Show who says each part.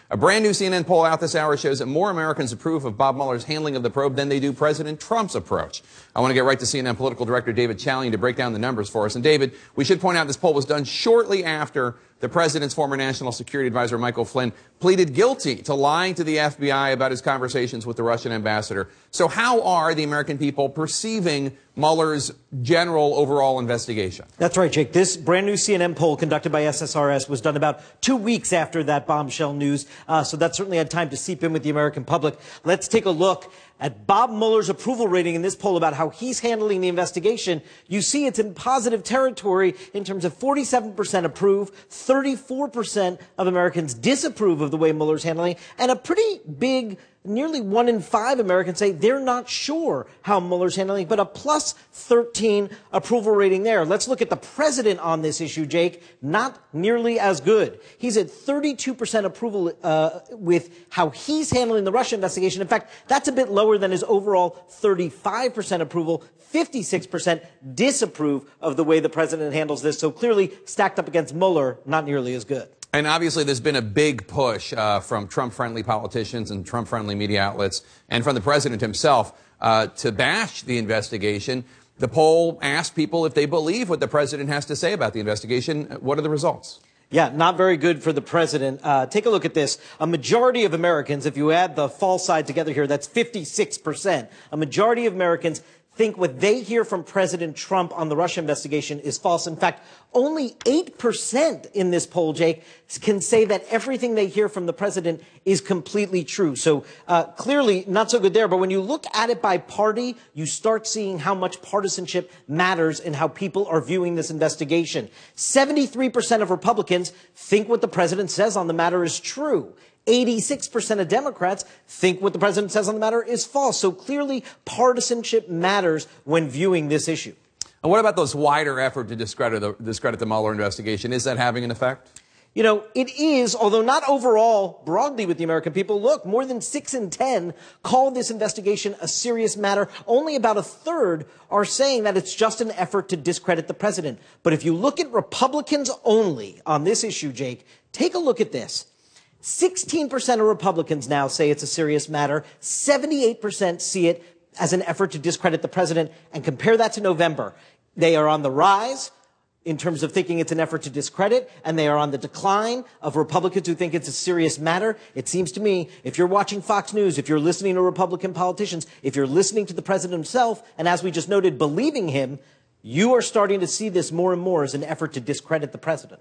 Speaker 1: A brand new CNN poll out this hour shows that more Americans approve of Bob Mueller's handling of the probe than they do President Trump's approach. I want to get right to CNN political director David Chalian to break down the numbers for us. And David, we should point out this poll was done shortly after the president's former national security advisor, Michael Flynn, pleaded guilty to lying to the FBI about his conversations with the Russian ambassador. So how are the American people perceiving Mueller's general overall investigation?
Speaker 2: That's right, Jake. This brand new CNN poll conducted by SSRS was done about 2 weeks after that bombshell news. So that certainly had time to seep in with the American public. Let's take a look at Bob Mueller's approval rating in this poll about how he's handling the investigation. You see it's in positive territory in terms of 47% approve, 34% of Americans disapprove of the way Mueller's handling, and a pretty big, nearly 1 in 5 Americans say they're not sure how Mueller's handling, but a plus 13 approval rating there. Let's look at the president on this issue, Jake. Not nearly as good. He's at 32% approval with how he's handling the Russia investigation. In fact, that's a bit lower than his overall 35% approval. 56% disapprove of the way the president handles this. So clearly stacked up against Mueller, not nearly as good.
Speaker 1: And obviously, there's been a big push from Trump-friendly politicians and Trump-friendly media outlets and from the president himself to bash the investigation. The poll asked people if they believe what the president has to say about the investigation. What are the results?
Speaker 2: Yeah, not very good for the president. Take a look at this. A majority of Americans, if you add the false side together here, that's 56%. A majority of Americans think what they hear from President Trump on the Russia investigation is false. In fact, only 8% in this poll, Jake, can say that everything they hear from the president is completely true. So clearly not so good there. But when you look at it by party, you start seeing how much partisanship matters in how people are viewing this investigation. 73% of Republicans think what the president says on the matter is true. 86% of Democrats think what the president says on the matter is false. So clearly, partisanship matters when viewing this issue.
Speaker 1: And what about those wider effort to discredit the Mueller investigation? Is that having an effect?
Speaker 2: You know, it is, although not overall broadly with the American people. Look, more than 6 in 10 call this investigation a serious matter. Only about a third are saying that it's just an effort to discredit the president. But if you look at Republicans only on this issue, Jake, take a look at this. 16% of Republicans now say it's a serious matter. 78% see it as an effort to discredit the president. And compare that to November. They are on the rise in terms of thinking it's an effort to discredit, and they are on the decline of Republicans who think it's a serious matter. It seems to me, if you're watching Fox News, if you're listening to Republican politicians, if you're listening to the president himself, and as we just noted, believing him, you are starting to see this more and more as an effort to discredit the president.